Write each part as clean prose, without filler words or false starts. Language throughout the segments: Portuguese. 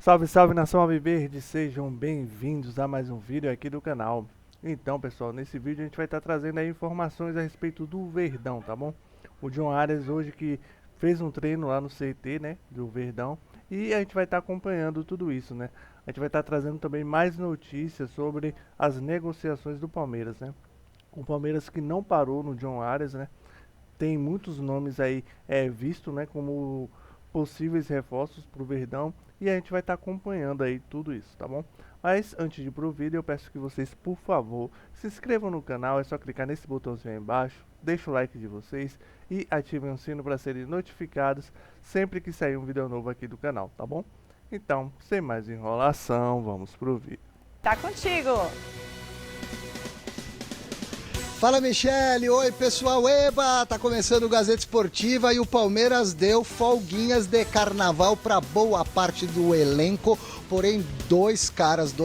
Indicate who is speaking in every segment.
Speaker 1: Salve, salve nação Alviverde, sejam bem-vindos a mais um vídeo aqui do canal. Então pessoal, nesse vídeo a gente vai estar trazendo aí informações a respeito do Verdão, tá bom? O John Arias hoje que fez um treino lá no CT, né, do Verdão, e a gente vai estar acompanhando tudo isso, né? A gente vai estar trazendo também mais notícias sobre as negociações do Palmeiras, né? O Palmeiras que não parou no John Arias, né? Tem muitos nomes aí visto, né, como possíveis reforços para o Verdão, e a gente vai estar acompanhando aí tudo isso, tá bom? Mas antes de ir pro vídeo, eu peço que vocês, por favor, se inscrevam no canal. É só clicar nesse botãozinho aí embaixo, deixa o like de vocês e ativem o sino para serem notificados sempre que sair um vídeo novo aqui do canal, tá bom? Então, sem mais enrolação, vamos pro vídeo.
Speaker 2: Tá contigo!
Speaker 3: Fala, Michele! Oi, pessoal! Eba! Tá começando o Gazeta Esportiva e o Palmeiras deu folguinhas de carnaval para boa parte do elenco, porém dois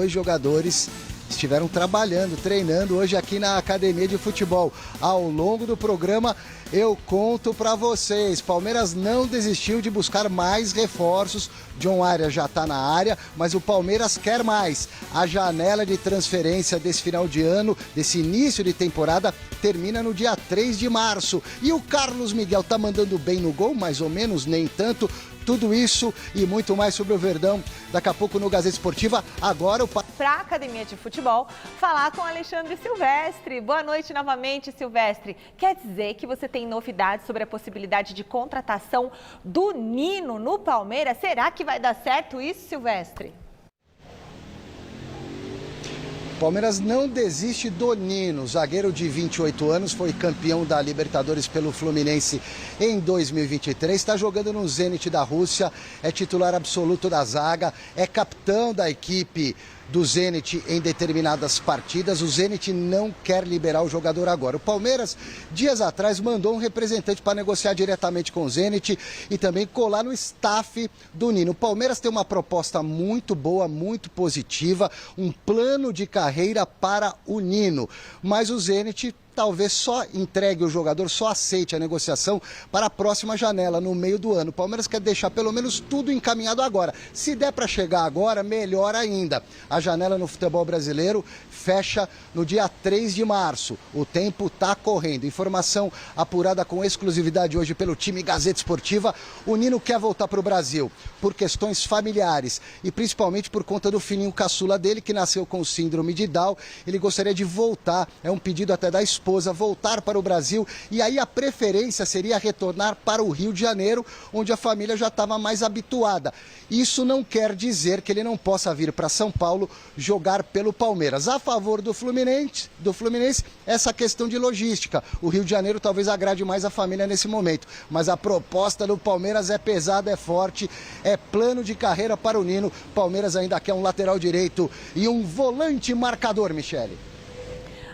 Speaker 3: jogadores estiveram trabalhando, treinando hoje aqui na academia de futebol. Ao longo do programa eu conto para vocês. Palmeiras não desistiu de buscar mais reforços. John Arias já está na área, mas o Palmeiras quer mais. A janela de transferência desse final de ano, desse início de temporada, termina no dia 3 de março. E o Carlos Miguel tá mandando bem no gol, mais ou menos, nem tanto. Tudo isso e muito mais sobre o Verdão daqui a pouco no Gazeta Esportiva. Agora
Speaker 2: para a Academia de Futebol, falar com Alexandre Silvestre. Boa noite novamente, Silvestre. Quer dizer que você tem novidades sobre a possibilidade de contratação do Nino no Palmeiras? Será que vai dar certo isso, Silvestre?
Speaker 3: Palmeiras não desiste do Nino, zagueiro de 28 anos, foi campeão da Libertadores pelo Fluminense em 2023, está jogando no Zenit da Rússia, é titular absoluto da zaga, é capitão da equipe do Zenit em determinadas partidas. O Zenit não quer liberar o jogador agora. O Palmeiras, dias atrás, mandou um representante para negociar diretamente com o Zenit e também colar no staff do Nino. O Palmeiras tem uma proposta muito boa, muito positiva, um plano de carreira para o Nino, mas o Zenit talvez só entregue o jogador, só aceite a negociação para a próxima janela, no meio do ano. O Palmeiras quer deixar pelo menos tudo encaminhado agora. Se der para chegar agora, melhor ainda. A janela no futebol brasileiro fecha no dia 3 de março. O tempo está correndo. Informação apurada com exclusividade hoje pelo time Gazeta Esportiva. O Nino quer voltar para o Brasil por questões familiares e principalmente por conta do filhinho caçula dele, que nasceu com síndrome de Down. Ele gostaria de voltar, é um pedido até da esposa, voltar para o Brasil, e aí a preferência seria retornar para o Rio de Janeiro, onde a família já estava mais habituada. Isso não quer dizer que ele não possa vir para São Paulo jogar pelo Palmeiras. A favor do Fluminense, essa questão de logística. O Rio de Janeiro talvez agrade mais a família nesse momento, mas a proposta do Palmeiras é pesada, é forte, é plano de carreira para o Nino. Palmeiras ainda quer um lateral direito e um volante marcador, Michele.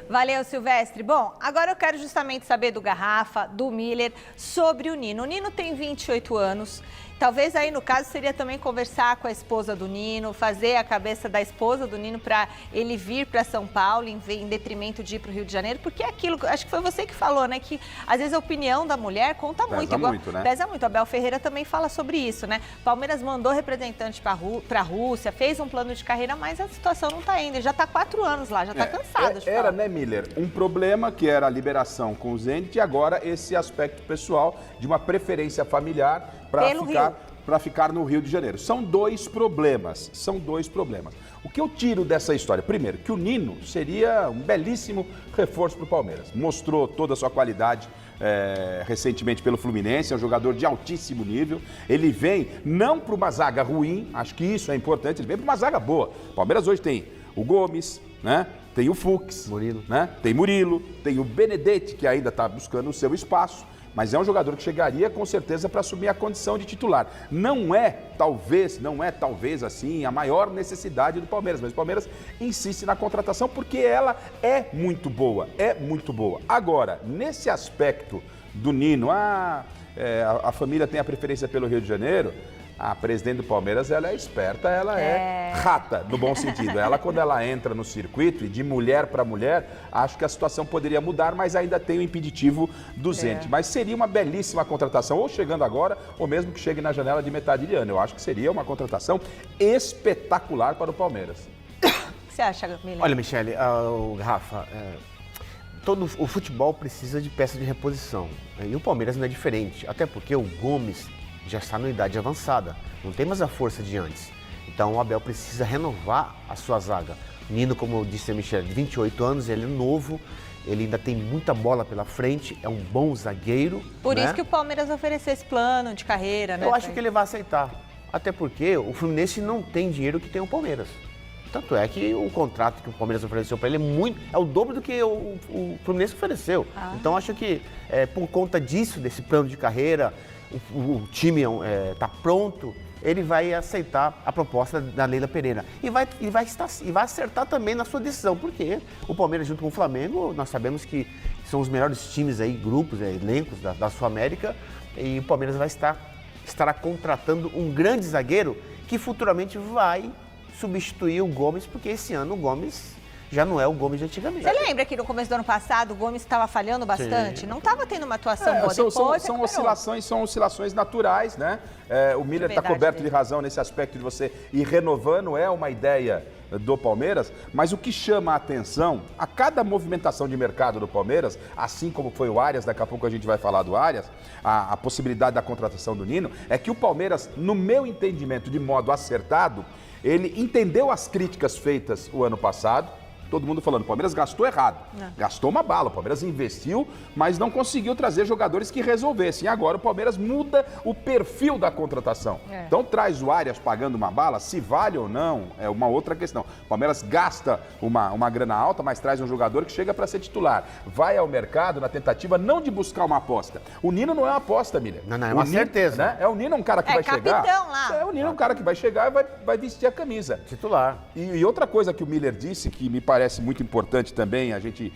Speaker 2: Valeu, Silvestre. Bom, agora eu quero justamente saber do Garrafa, do Miller, sobre o Nino. O Nino tem 28 anos. Talvez aí, no caso, seria também conversar com a esposa do Nino, fazer a cabeça da esposa do Nino para ele vir para São Paulo em detrimento de ir para o Rio de Janeiro, porque é aquilo, acho que foi você que falou, né, que às vezes a opinião da mulher conta muito.
Speaker 4: Pesa muito, né?
Speaker 2: Pesa muito. A Abel Ferreira também fala sobre isso, né? Palmeiras mandou representante para a Rússia, fez um plano de carreira, mas a situação não está indo. Ele já está 4 anos lá, já está cansado de falar.
Speaker 4: Era, né, Miller? Um problema que era a liberação com o Zenit e agora esse aspecto pessoal de uma preferência familiar para ficar no Rio de Janeiro. São dois problemas. O que eu tiro dessa história? Primeiro, que o Nino seria um belíssimo reforço para o Palmeiras. Mostrou toda a sua qualidade recentemente pelo Fluminense, é um jogador de altíssimo nível. Ele vem não para uma zaga ruim, acho que isso é importante, ele vem para uma zaga boa. O Palmeiras hoje tem o Gomes, né? Tem o Fux,
Speaker 3: Murilo.
Speaker 4: Né? Tem Murilo, tem o Benedetti, que ainda está buscando o seu espaço. Mas é um jogador que chegaria com certeza para assumir a condição de titular. Não é talvez assim a maior necessidade do Palmeiras, mas o Palmeiras insiste na contratação porque ela é muito boa, Agora, nesse aspecto do Nino, a família tem a preferência pelo Rio de Janeiro, A presidente do Palmeiras, ela é esperta, ela é rata, no bom sentido. Ela, quando ela entra no circuito, e de mulher para mulher, acho que a situação poderia mudar, mas ainda tem o impeditivo do Zenit. Mas seria uma belíssima contratação, ou chegando agora, ou mesmo que chegue na janela de metade de ano. Eu acho que seria uma contratação espetacular para o Palmeiras.
Speaker 2: O que você acha, Miller?
Speaker 5: Olha, Michele, Rafa, todo o futebol precisa de peça de reposição. E o Palmeiras não é diferente, até porque o Gomes já está na idade avançada, não tem mais a força de antes. Então o Abel precisa renovar a sua zaga. Nino, como disse a Michele, de 28 anos, ele é novo, ele ainda tem muita bola pela frente, é um bom zagueiro.
Speaker 2: Por isso que o Palmeiras ofereceu esse plano de carreira, né?
Speaker 5: Eu acho que ele vai aceitar, até porque o Fluminense não tem dinheiro que tem o Palmeiras. Tanto é que o contrato que o Palmeiras ofereceu para ele é o dobro do que o Fluminense ofereceu. Então acho que por conta disso, desse plano de carreira, o time está pronto, ele vai aceitar a proposta da Leila Pereira. E vai acertar também na sua decisão, porque o Palmeiras junto com o Flamengo, nós sabemos que são os melhores times aí, grupos, elencos da Sul-América, e o Palmeiras estará contratando um grande zagueiro que futuramente vai substituir o Gomes, porque esse ano o Gomes já não é o Gomes de antigamente.
Speaker 2: Você lembra que no começo do ano passado o Gomes estava falhando bastante? Sim. Não estava tendo uma atuação boa.
Speaker 4: São oscilações naturais, né? O Miller está coberto de razão nesse aspecto de você ir renovando, é uma ideia do Palmeiras, mas o que chama a atenção, a cada movimentação de mercado do Palmeiras, assim como foi o Arias, daqui a pouco a gente vai falar do Arias, a possibilidade da contratação do Nino, é que o Palmeiras, no meu entendimento, de modo acertado, ele entendeu as críticas feitas o ano passado. Todo mundo falando, o Palmeiras gastou errado, gastou uma bala, o Palmeiras investiu, mas não conseguiu trazer jogadores que resolvessem. E agora o Palmeiras muda o perfil da contratação. Então traz o Arias pagando uma bala, se vale ou não, é uma outra questão. O Palmeiras gasta uma grana alta, mas traz um jogador que chega para ser titular. Vai ao mercado na tentativa não de buscar uma aposta. O Nino não é uma aposta, Miller.
Speaker 5: Não, é uma certeza.
Speaker 4: Né? É o Nino um cara que vai chegar.
Speaker 2: Lá.
Speaker 4: É o Nino um cara que vai chegar e vai vestir a camisa.
Speaker 5: Titular.
Speaker 4: E outra coisa que o Miller disse, que me parece muito importante também a gente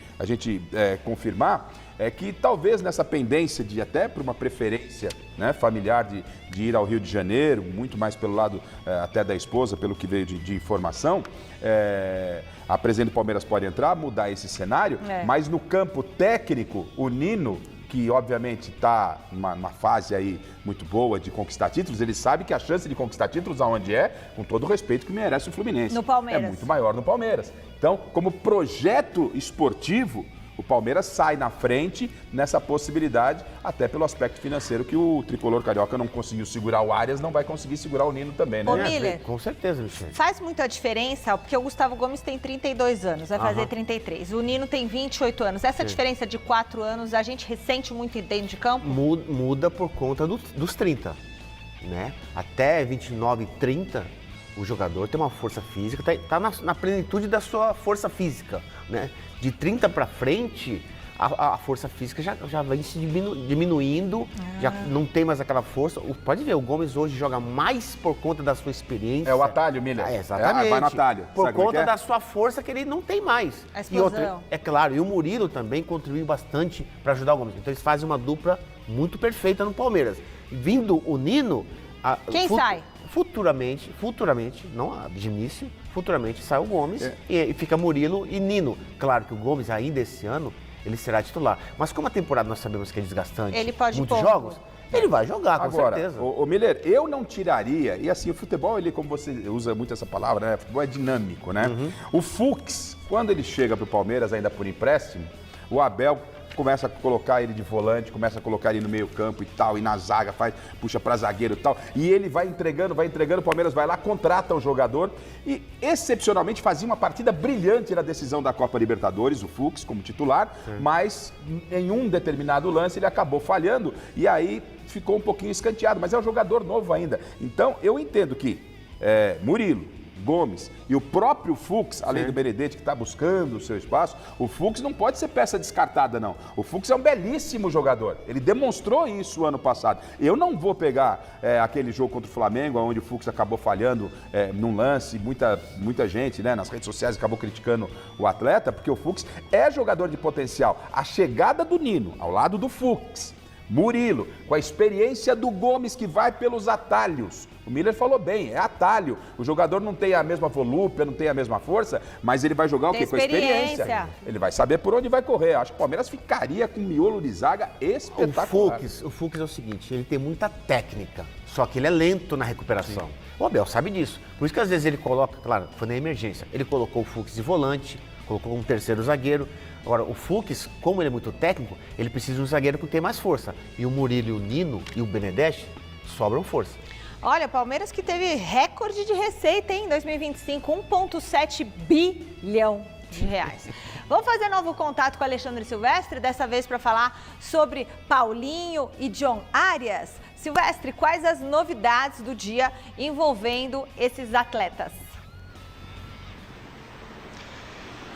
Speaker 4: confirmar, é que talvez nessa pendência de até por uma preferência, né, familiar de ir ao Rio de Janeiro, muito mais pelo lado até da esposa, pelo que veio de informação, a presidente do Palmeiras pode entrar, mudar esse cenário, mas no campo técnico, o Nino, que obviamente está numa fase aí muito boa de conquistar títulos, ele sabe que a chance de conquistar títulos aonde com todo o respeito que merece o Fluminense.
Speaker 2: No Palmeiras.
Speaker 4: É muito maior no Palmeiras. Então, como projeto esportivo, o Palmeiras sai na frente nessa possibilidade, até pelo aspecto financeiro que o tricolor carioca não conseguiu segurar o Arias, não vai conseguir segurar o Nino também, né?
Speaker 2: Ô, Miller,
Speaker 5: com certeza, Michele.
Speaker 2: Faz muita diferença, porque o Gustavo Gomes tem 32 anos, vai fazer 33. O Nino tem 28 anos. Essa diferença de 4 anos, a gente ressente muito dentro de campo?
Speaker 5: Muda por conta dos 30, né? Até 29, 30, o jogador tem uma força física, está na plenitude da sua força física, né? De 30 para frente, a força física já vem se diminuindo, já não tem mais aquela força. Pode ver, o Gomes hoje joga mais por conta da sua experiência.
Speaker 4: É o atalho, Miller.
Speaker 5: Exatamente.
Speaker 4: Vai no atalho.
Speaker 5: Por conta da sua força que ele não tem mais.
Speaker 2: A explosão.
Speaker 5: E outra, é claro, e o Murilo também contribuiu bastante para ajudar o Gomes. Então eles fazem uma dupla muito perfeita no Palmeiras. Vindo o Nino...
Speaker 2: Quem sai?
Speaker 5: Futuramente, não de início, futuramente sai o Gomes e fica Murilo e Nino. Claro que o Gomes ainda esse ano, ele será titular. Mas como a temporada nós sabemos que é desgastante,
Speaker 2: ele pode
Speaker 5: muitos jogos, ele vai jogar, com certeza.
Speaker 4: O Miller, eu não tiraria, e assim, o futebol, ele, como você usa muito essa palavra, né? O futebol é dinâmico, né? O Fux, quando ele chega para o Palmeiras ainda por empréstimo, o Abel começa a colocar ele de volante, começa a colocar ele no meio campo e tal, e na zaga, puxa para zagueiro e tal, e ele vai entregando, o Palmeiras vai lá, contrata o jogador e excepcionalmente fazia uma partida brilhante na decisão da Copa Libertadores, o Fux como titular, mas em um determinado lance ele acabou falhando e aí ficou um pouquinho escanteado, mas é um jogador novo ainda. Então eu entendo que Murilo, Gomes e o próprio Fux, além do Benedetti, que está buscando o seu espaço, o Fux não pode ser peça descartada, não. O Fux é um belíssimo jogador. Ele demonstrou isso ano passado. Eu não vou pegar aquele jogo contra o Flamengo, onde o Fux acabou falhando num lance, muita gente, né, nas redes sociais acabou criticando o atleta, porque o Fux é jogador de potencial. A chegada do Nino ao lado do Fux, Murilo, com a experiência do Gomes que vai pelos atalhos, O Miller falou bem, é atalho. O jogador não tem a mesma volúpia, não tem a mesma força, mas ele vai jogar o quê? Com a experiência. Ele vai saber por onde vai correr. Acho que o Palmeiras ficaria com um miolo de zaga espetacular.
Speaker 5: O Fux é o seguinte, ele tem muita técnica, só que ele é lento na recuperação. Sim. O Abel sabe disso. Por isso que às vezes ele coloca, claro, foi na emergência, ele colocou o Fux de volante, colocou um terceiro zagueiro. Agora, o Fux, como ele é muito técnico, ele precisa de um zagueiro que tem mais força. E o Murilo, o Nino e o Benedetti sobram força.
Speaker 2: Olha, o Palmeiras que teve recorde de receita em 2025, 1,7 bilhão de reais. Vamos fazer novo contato com o Alexandre Silvestre, dessa vez para falar sobre Paulinho e John Arias. Silvestre, quais as novidades do dia envolvendo esses atletas?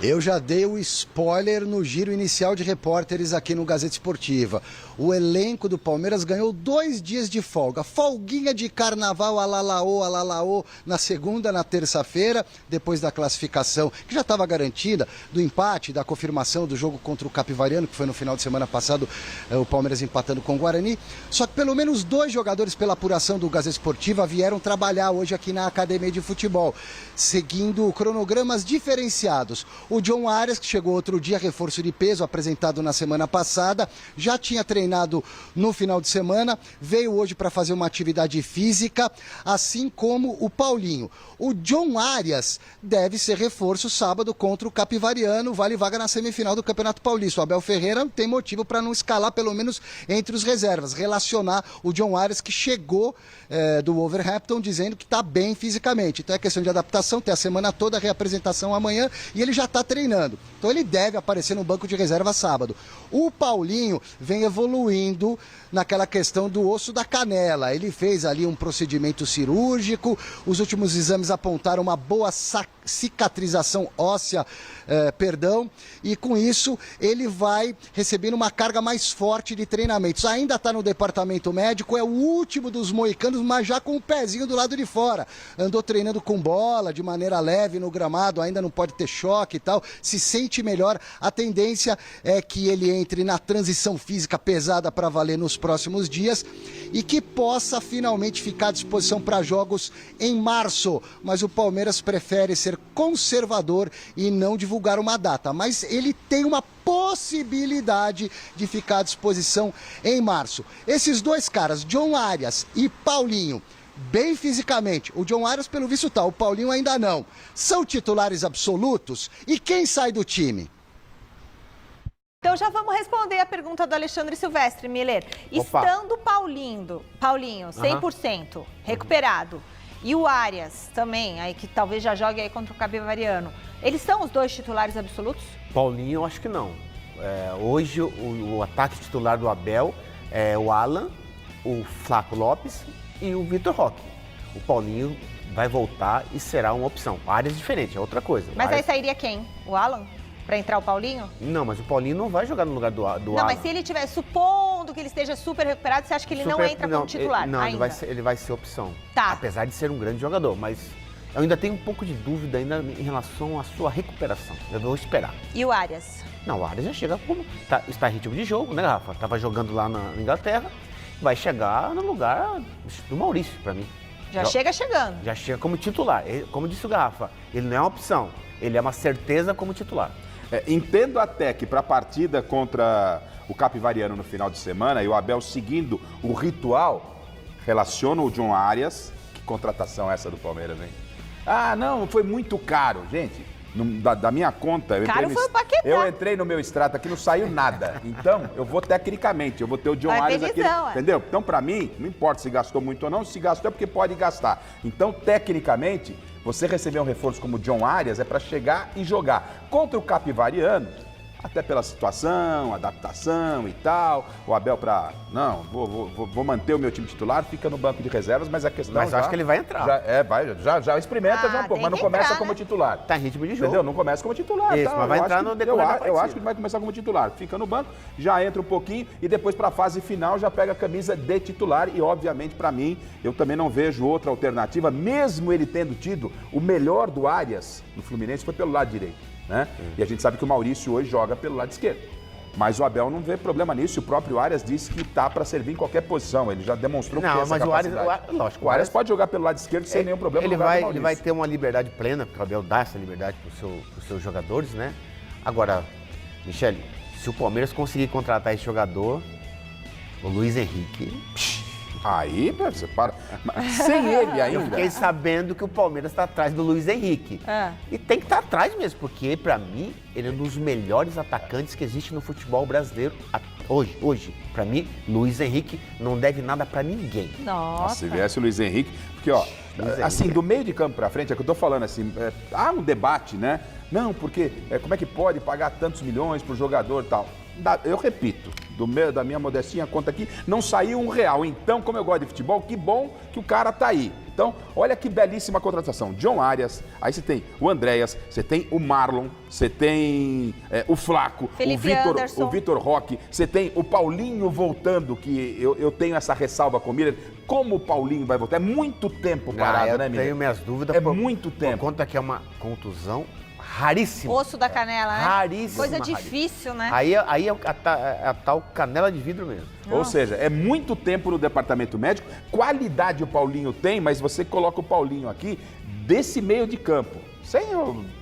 Speaker 3: Eu já dei o spoiler no giro inicial de repórteres aqui no Gazeta Esportiva. O elenco do Palmeiras ganhou 2 dias de folga. Folguinha de carnaval, alalaô, na segunda, na terça-feira, depois da classificação, que já estava garantida, do empate, da confirmação do jogo contra o Capivariano, que foi no final de semana passado, o Palmeiras empatando com o Guarani. Só que pelo menos 2 jogadores pela apuração do Gazeta Esportiva vieram trabalhar hoje aqui na Academia de Futebol, seguindo cronogramas diferenciados. O John Arias, que chegou outro dia, reforço de peso, apresentado na semana passada, já tinha treinado no final de semana, veio hoje para fazer uma atividade física, assim como o Paulinho. O John Arias deve ser reforço sábado contra o Capivariano, vale vaga na semifinal do Campeonato Paulista. O Abel Ferreira tem motivo para não escalar, pelo menos entre os reservas, relacionar o John Arias, que chegou do Wolverhampton, dizendo que está bem fisicamente. Então é questão de adaptação, tem a semana toda, a reapresentação amanhã, e ele já está treinando. Então ele deve aparecer no banco de reserva sábado. O Paulinho vem evoluindo naquela questão do osso da canela. Ele fez ali um procedimento cirúrgico, os últimos exames apontaram uma boa cicatrização óssea, e com isso ele vai recebendo uma carga mais forte de treinamentos. Ainda está no departamento médico, é o último dos moicanos, mas já com o pezinho do lado de fora. Andou treinando com bola, de maneira leve no gramado, ainda não pode ter choque e tal, se sente melhor. A tendência é que ele entre na transição física pesada para valer nos próximos dias e que possa finalmente ficar à disposição para jogos em março. Mas o Palmeiras prefere ser conservador e não divulgar uma data. Mas ele tem uma possibilidade de ficar à disposição em março. Esses 2 caras, John Arias e Paulinho, bem fisicamente. O John Arias, pelo visto, tá. O Paulinho ainda não. São titulares absolutos. E quem sai do time?
Speaker 2: Então já vamos responder a pergunta do Alexandre Silvestre, Miller.
Speaker 5: Opa.
Speaker 2: Estando Paulinho 100% recuperado, e o Arias também, aí que talvez já jogue aí contra o Capivariano, eles são os 2 titulares absolutos?
Speaker 5: Paulinho, eu acho que não. Hoje o ataque titular do Abel é o Alan, o Flaco Lopes e o Vitor Roque. O Paulinho vai voltar e será uma opção. Arias diferente, é outra coisa.
Speaker 2: Mas
Speaker 5: Arias...
Speaker 2: aí sairia quem? O Alan? Para entrar o Paulinho?
Speaker 5: Não, mas o Paulinho não vai jogar no lugar do Alan.
Speaker 2: Não, mas se ele tiver, supondo que ele esteja super recuperado, você acha que ele não entra como titular?
Speaker 5: Não,
Speaker 2: ainda?
Speaker 5: ele vai ser opção.
Speaker 2: Tá.
Speaker 5: Apesar de ser um grande jogador, mas eu ainda tenho um pouco de dúvida ainda em relação à sua recuperação. Eu vou esperar.
Speaker 2: E o Arias?
Speaker 5: Não, o Arias já chega como... está em ritmo de jogo, né, Rafa? Tava jogando lá na Inglaterra, vai chegar no lugar do Maurício, para mim.
Speaker 2: Já chega chegando.
Speaker 5: Já chega como titular. Como disse o Rafa, ele não é uma opção, ele é uma certeza como titular.
Speaker 4: Entendo até que para a partida contra o Capivariano no final de semana, e o Abel seguindo o ritual, relaciona o John Arias. Que contratação essa do Palmeiras, hein? Ah, não, foi muito caro. Gente, da minha conta... Eu entrei no meu extrato aqui, não saiu nada. Então, eu vou tecnicamente, eu vou ter o John Arias aqui. Entendeu? Então, para mim, não importa se gastou muito ou não, se gastou é porque pode gastar. Então, tecnicamente... Você receber um reforço como o John Arias é para chegar e jogar. Contra o Capivariano, até pela situação, adaptação e tal, o Abel não, vou manter o meu time titular, fica no banco de reservas, mas a questão...
Speaker 5: Mas eu acho que ele vai entrar.
Speaker 4: Já experimenta, mas não começa como titular.
Speaker 5: Tá em ritmo de jogo.
Speaker 4: Entendeu? Não começa como titular.
Speaker 5: Isso, mas vai entrar no decorrer da partida.
Speaker 4: Eu acho que ele vai começar como titular. Fica no banco, já entra um pouquinho e depois para a fase final já pega a camisa de titular e, obviamente, para mim, eu também não vejo outra alternativa, mesmo ele tendo tido o melhor do Arias no Fluminense, foi pelo lado direito. Né? E a gente sabe que o Maurício hoje joga pelo lado esquerdo. Mas o Abel não vê problema nisso. O próprio Arias disse que tá para servir em qualquer posição. Ele já demonstrou que tem essa
Speaker 5: mas
Speaker 4: capacidade.
Speaker 5: lógico.
Speaker 4: O Arias pode jogar pelo lado esquerdo sem nenhum problema.
Speaker 5: Ele vai ter uma liberdade plena, porque o Abel dá essa liberdade para os seus jogadores, né? Agora, Michele, se o Palmeiras conseguir contratar esse jogador, o Luiz Henrique...
Speaker 4: Aí, você para. Sem ele ainda.
Speaker 5: Eu fiquei sabendo que o Palmeiras está atrás do Luiz Henrique. E tem que estar atrás mesmo, porque, para mim, ele é um dos melhores atacantes que existe no futebol brasileiro hoje. Para mim, Luiz Henrique não deve nada para ninguém.
Speaker 2: Nossa.
Speaker 4: Se viesse o Luiz Henrique, porque, ó, assim, do meio de campo para frente, é que eu tô falando assim, há um debate, né? Não, porque como é que pode pagar tantos milhões pro jogador e tal? Eu repito, da minha modestinha conta aqui, não saiu R$1. Então, como eu gosto de futebol, que bom que o cara tá aí. Então, olha que belíssima contratação. John Arias, aí você tem o Andréas, você tem o Marlon, você tem o Flaco, o Vitor Roque, você tem o Paulinho voltando, que eu tenho essa ressalva com o Miller. Como o Paulinho vai voltar? É muito tempo parado, né, Miller?
Speaker 5: Eu tenho minhas dúvidas.
Speaker 4: Muito tempo.
Speaker 5: Por conta que é uma contusão raríssimo.
Speaker 2: Osso da canela, né?
Speaker 5: Raríssimo.
Speaker 2: Coisa difícil, né?
Speaker 5: Aí é a tal canela de vidro mesmo.
Speaker 4: Ou seja, é muito tempo no departamento médico. Qualidade o Paulinho tem, mas você coloca o Paulinho aqui desse meio de campo.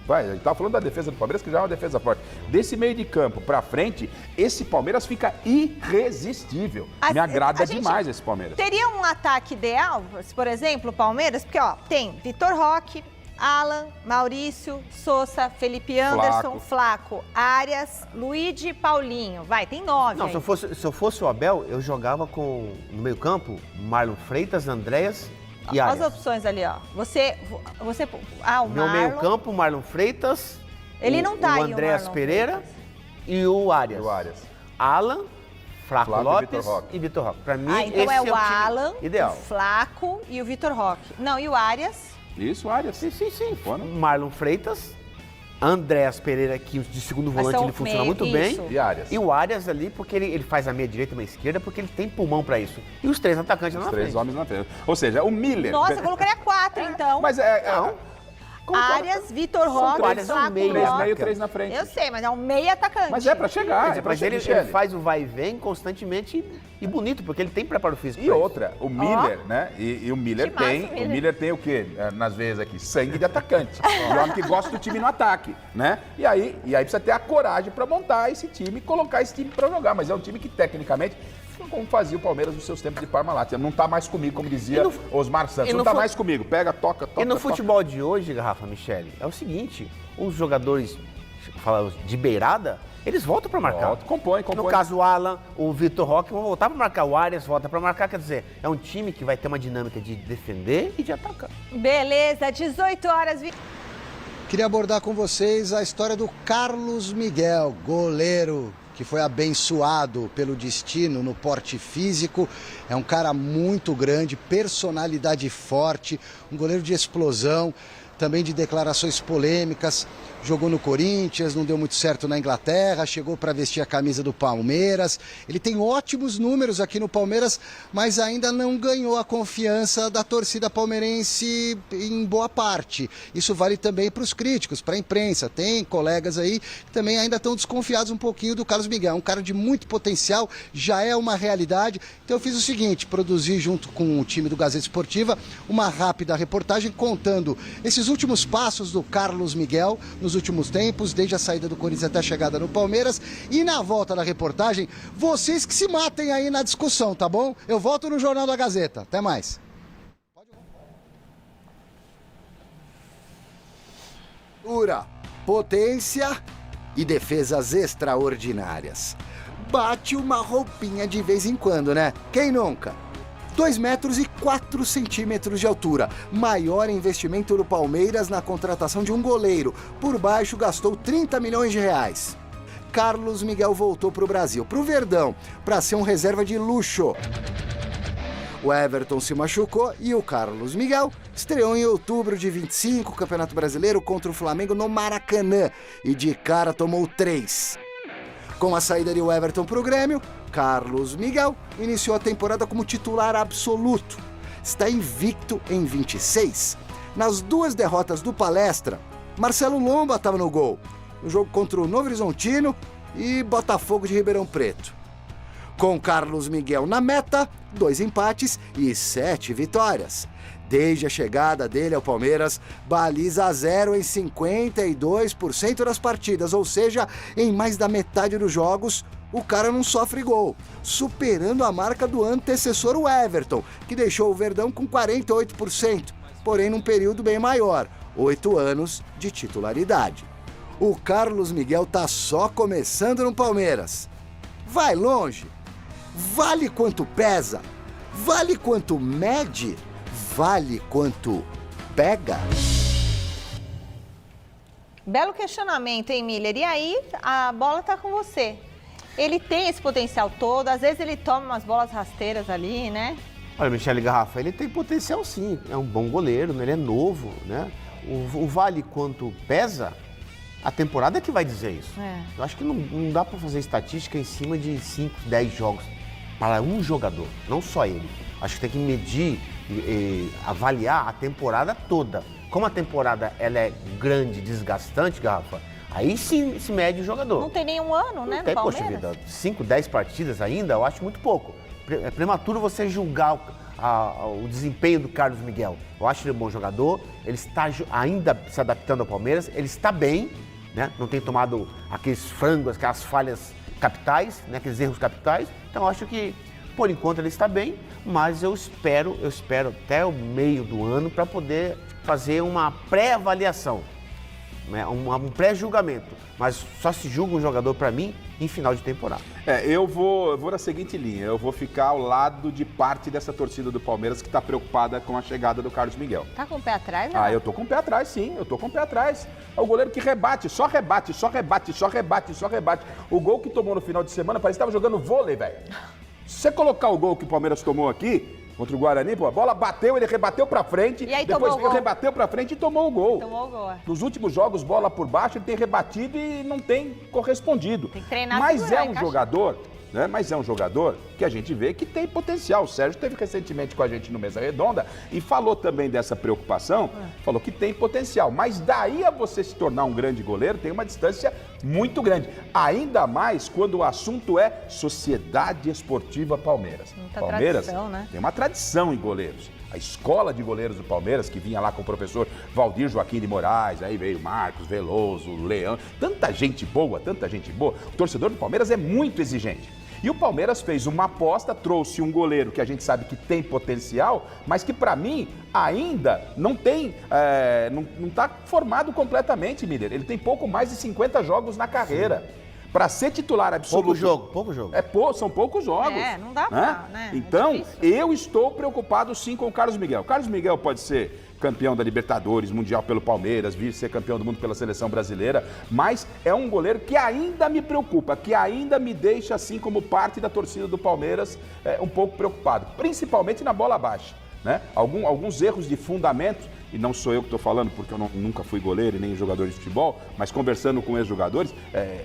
Speaker 4: A gente estava falando da defesa do Palmeiras, que já é uma defesa forte. Desse meio de campo pra frente, esse Palmeiras fica irresistível. Me agrada demais esse Palmeiras.
Speaker 2: Teria um ataque ideal, por exemplo, o Palmeiras? Porque, ó, tem Vitor Roque, Alan, Maurício, Sousa, Felipe Anderson, Flaco, Arias, Luigi, Paulinho. Vai, tem 9.
Speaker 5: Não,
Speaker 2: aí.
Speaker 5: se eu fosse o Abel, eu jogava no meio campo, Marlon Freitas, Andréas e Arias.
Speaker 2: As opções ali, ó. O
Speaker 5: meu
Speaker 2: Marlon...
Speaker 5: meio campo, Marlon Freitas,
Speaker 2: ele não tá
Speaker 5: o
Speaker 2: aí,
Speaker 5: Andréas
Speaker 2: o
Speaker 5: Pereira e o Arias. Alan, Flaco Lopes e Vitor Roque. Pra mim,
Speaker 2: então
Speaker 5: esse
Speaker 2: é o Alan,
Speaker 5: ideal.
Speaker 2: o Flaco e o Vitor Roque. Não, e o Arias?
Speaker 4: Isso, Arias.
Speaker 5: Sim. Marlon Freitas, Andréas Pereira, que de segundo volante ele funciona muito bem.
Speaker 4: E
Speaker 5: o Arias ali, porque ele faz a meia direita e a meia esquerda, porque ele tem pulmão pra isso. E os 3 atacantes na frente.
Speaker 4: Os 3 homens na frente. Ou seja, o Miller...
Speaker 2: Nossa, eu colocaria 4, então.
Speaker 4: Mas
Speaker 2: Arias, Vitor Roque, Flaco Lopes.
Speaker 4: 3 na frente.
Speaker 2: Eu sei, mas é um meio atacante.
Speaker 4: Mas é pra chegar.
Speaker 5: Mas ele faz o vai e vem constantemente e bonito, porque ele tem preparo físico.
Speaker 4: E outra, o Miller, né? E o Miller tem. O Miller tem o quê? Nas veias aqui? Sangue de atacante. O homem que gosta do time no ataque, né? E aí precisa ter a coragem pra montar esse time e colocar esse time pra jogar. Mas é um time que, tecnicamente, como fazia o Palmeiras nos seus tempos de Parmalat. Não tá mais comigo, como dizia Osmar Santos. Não tá mais comigo. Pega, toca.
Speaker 5: E no futebol de hoje, Rafa, Michele, é o seguinte: os jogadores de beirada, eles voltam para marcar.
Speaker 4: Compõe.
Speaker 5: No caso, o Alan, o Vitor Roque vão voltar para marcar. O Arias volta para marcar. Quer dizer, é um time que vai ter uma dinâmica de defender e de atacar.
Speaker 2: Beleza, 18 horas.
Speaker 3: Queria abordar com vocês a história do Carlos Miguel, goleiro que foi abençoado pelo destino no porte físico. É um cara muito grande, personalidade forte, um goleiro de explosão, também de declarações polêmicas. Jogou no Corinthians, não deu muito certo na Inglaterra, chegou para vestir a camisa do Palmeiras. Ele tem ótimos números aqui no Palmeiras, mas ainda não ganhou a confiança da torcida palmeirense em boa parte. Isso vale também para os críticos, para a imprensa. Tem colegas aí que também ainda estão desconfiados um pouquinho do Carlos Miguel. É um cara de muito potencial, já é uma realidade. Então eu fiz o seguinte, produzi junto com o time do Gazeta Esportiva uma rápida reportagem contando esses últimos passos do Carlos Miguel nos últimos tempos, desde a saída do Corinthians até a chegada no Palmeiras. E na volta da reportagem, vocês que se matem aí na discussão, tá bom? Eu volto no Jornal da Gazeta. Até mais. Potência e defesas extraordinárias. Bate uma roupinha de vez em quando, né? Quem nunca? 2 metros e 4 centímetros de altura. Maior investimento do Palmeiras na contratação de um goleiro. Por baixo gastou 30 milhões de reais. Carlos Miguel voltou para o Brasil, para o Verdão, para ser um reserva de luxo. O Everton se machucou e o Carlos Miguel estreou em outubro de 25 o Campeonato Brasileiro contra o Flamengo no Maracanã e de cara tomou 3. Com a saída de Everton para o Grêmio, Carlos Miguel iniciou a temporada como titular absoluto. Está invicto em 26. Nas 2 derrotas do Palestra, Marcelo Lomba estava no gol. No jogo contra o Novo Horizontino e Botafogo de Ribeirão Preto. Com Carlos Miguel na meta, 2 empates e 7 vitórias. Desde a chegada dele ao Palmeiras, baliza 0 em 52% das partidas, ou seja, em mais da metade dos jogos, o cara não sofre gol, superando a marca do antecessor, o Everton, que deixou o Verdão com 48%, porém num período bem maior, 8 anos de titularidade. O Carlos Miguel tá só começando no Palmeiras. Vai longe? Vale quanto pesa? Vale quanto mede? Vale quanto pega?
Speaker 2: Belo questionamento, hein, Miller? E aí, a bola tá com você. Ele tem esse potencial todo, às vezes ele toma umas bolas rasteiras ali, né?
Speaker 5: Olha, Michele Garrafa, ele tem potencial sim, é um bom goleiro, né? Ele é novo, né? O vale quanto pesa, a temporada é que vai dizer isso. Eu acho que não dá para fazer estatística em cima de 5, 10 jogos para um jogador, não só ele. Acho que tem que medir e avaliar a temporada toda. Como a temporada ela é grande, desgastante, Garrafa, aí sim se mede o jogador.
Speaker 2: Não tem nenhum ano, né,
Speaker 5: no
Speaker 2: Palmeiras?
Speaker 5: Poxa vida, 5, 10 partidas ainda, eu acho muito pouco. É prematuro você julgar o desempenho do Carlos Miguel. Eu acho ele um bom jogador, ele está ainda se adaptando ao Palmeiras, ele está bem, né? Não tem tomado aqueles frangos, aquelas falhas capitais, né? Aqueles erros capitais. Então eu acho que, por enquanto, ele está bem, mas eu espero até o meio do ano para poder fazer uma pré-avaliação, né? Um pré-julgamento. Mas só se julga um jogador, para mim, em final de temporada.
Speaker 4: Eu vou na seguinte linha, eu vou ficar ao lado de parte dessa torcida do Palmeiras que está preocupada com a chegada do Carlos Miguel.
Speaker 2: Tá com o pé atrás, né?
Speaker 4: Eu tô com o pé atrás, sim, eu tô com o pé atrás. É o goleiro que rebate, só rebate, só rebate, só rebate, só rebate. O gol que tomou no final de semana parece que estava jogando vôlei, velho. Se você colocar o gol que o Palmeiras tomou aqui, contra o Guarani, pô, a bola bateu, ele rebateu pra frente,
Speaker 2: e aí
Speaker 4: depois
Speaker 2: veio,
Speaker 4: rebateu pra frente e tomou o gol.
Speaker 2: Tomou o gol.
Speaker 4: Nos últimos jogos, bola por baixo, ele tem rebatido e não tem correspondido.
Speaker 2: Tem que treinar.
Speaker 4: Mas é um jogador, né? Mas é um jogador que a gente vê que tem potencial. O Sérgio esteve recentemente com a gente no Mesa Redonda e falou também dessa preocupação, falou que tem potencial. Mas daí a você se tornar um grande goleiro, tem uma distância muito grande. Ainda mais quando o assunto é Sociedade Esportiva Palmeiras.
Speaker 2: Muita
Speaker 4: Palmeiras
Speaker 2: tradição, né?
Speaker 4: tem uma tradição em goleiros. A escola de goleiros do Palmeiras, que vinha lá com o professor Valdir Joaquim de Moraes, aí veio Marcos, Veloso, Leão, tanta gente boa, tanta gente boa. O torcedor do Palmeiras é muito exigente. E o Palmeiras fez uma aposta, trouxe um goleiro que a gente sabe que tem potencial, mas que para mim ainda não tem, não está formado completamente, Miller. Ele tem pouco mais de 50 jogos na carreira. Para ser titular absoluto...
Speaker 5: Pouco jogo.
Speaker 4: São poucos jogos.
Speaker 2: Não dá pra, né?
Speaker 4: Então, eu estou preocupado sim com o Carlos Miguel. O Carlos Miguel pode ser campeão da Libertadores, Mundial pelo Palmeiras, vir ser campeão do mundo pela Seleção Brasileira, mas é um goleiro que ainda me preocupa, que ainda me deixa, assim como parte da torcida do Palmeiras, um pouco preocupado, principalmente na bola baixa. Né? Alguns erros de fundamento, e não sou eu que estou falando porque eu nunca fui goleiro e nem jogador de futebol, mas conversando com ex-jogadores,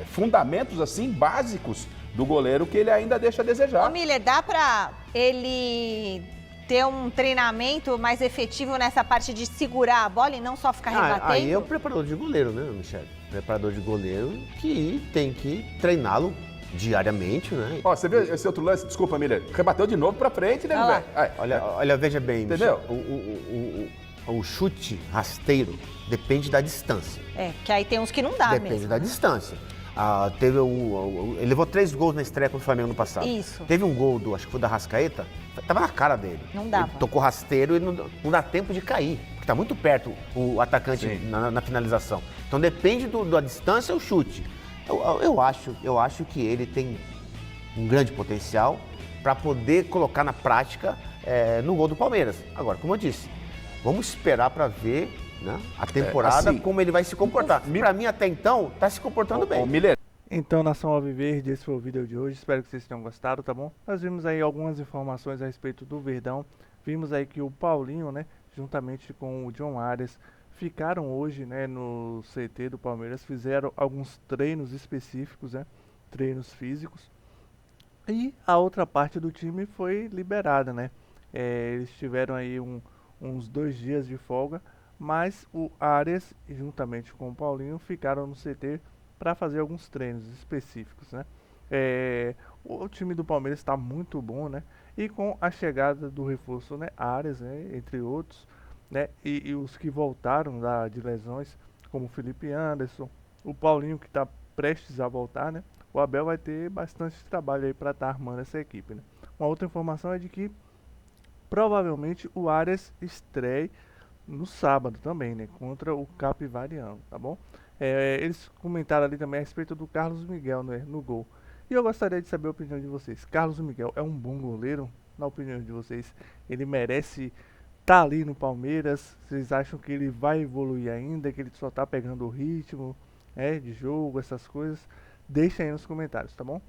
Speaker 4: fundamentos assim básicos do goleiro que ele ainda deixa a desejar.
Speaker 2: Ô Miller, dá para ele ter um treinamento mais efetivo nessa parte de segurar a bola e não só ficar rebatendo?
Speaker 5: Aí é o preparador de goleiro, né, Michele? Preparador de goleiro que tem que treiná-lo diariamente, né?
Speaker 4: Ó, você viu esse outro lance? Desculpa, Miller. Rebateu de novo pra frente, né, velho?
Speaker 5: Olha, veja bem,
Speaker 4: entendeu?
Speaker 5: O chute rasteiro depende da distância.
Speaker 2: Que aí tem uns que não dá mesmo.
Speaker 5: Depende da distância. Ele levou 3 gols na estreia contra o Flamengo no passado.
Speaker 2: Isso.
Speaker 5: Teve um gol acho que foi da Arrascaeta, tava na cara dele.
Speaker 2: Não dava.
Speaker 5: Ele tocou rasteiro e não dá tempo de cair, porque tá muito perto o atacante na finalização. Então depende da distância e o chute. Eu acho que ele tem um grande potencial para poder colocar na prática no gol do Palmeiras. Agora, como eu disse, vamos esperar para ver, né, a temporada,
Speaker 4: assim,
Speaker 5: como ele vai se comportar. Para mim, até então, está se comportando bem.
Speaker 4: Miller.
Speaker 1: Então, Nação Alviverde, esse foi o vídeo de hoje. Espero que vocês tenham gostado, tá bom? Nós vimos aí algumas informações a respeito do Verdão. Vimos aí que o Paulinho, né, juntamente com o John Arias, ficaram hoje, né, no CT do Palmeiras, fizeram alguns treinos específicos, né, treinos físicos. E a outra parte do time foi liberada, né? Eles tiveram aí uns 2 dias de folga, mas o Arias, juntamente com o Paulinho, ficaram no CT para fazer alguns treinos específicos, né? O time do Palmeiras está muito bom, né? E com a chegada do reforço, né, Arias, né, entre outros, né, e os que voltaram de lesões, como o Felipe Anderson, o Paulinho que está prestes a voltar, né? O Abel vai ter bastante trabalho aí para estar armando essa equipe, né? Uma outra informação é de que provavelmente o Arias estreie no sábado também, né? Contra o Capivariano, tá bom? Eles comentaram ali também a respeito do Carlos Miguel, né, no gol. E eu gostaria de saber a opinião de vocês. Carlos Miguel é um bom goleiro? Na opinião de vocês, ele merece estar ali no Palmeiras? Vocês acham que ele vai evoluir ainda? Que ele só tá pegando o ritmo, de jogo, essas coisas? Deixem aí nos comentários, tá bom?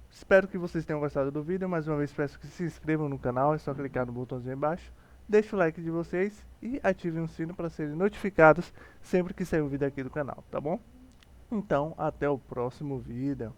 Speaker 1: Espero que vocês tenham gostado do vídeo. Mais uma vez peço que se inscrevam no canal. É só clicar no botãozinho aí embaixo. Deixe o like de vocês e ativem o sino para serem notificados sempre que sair um vídeo aqui do canal, tá bom? Então, até o próximo vídeo.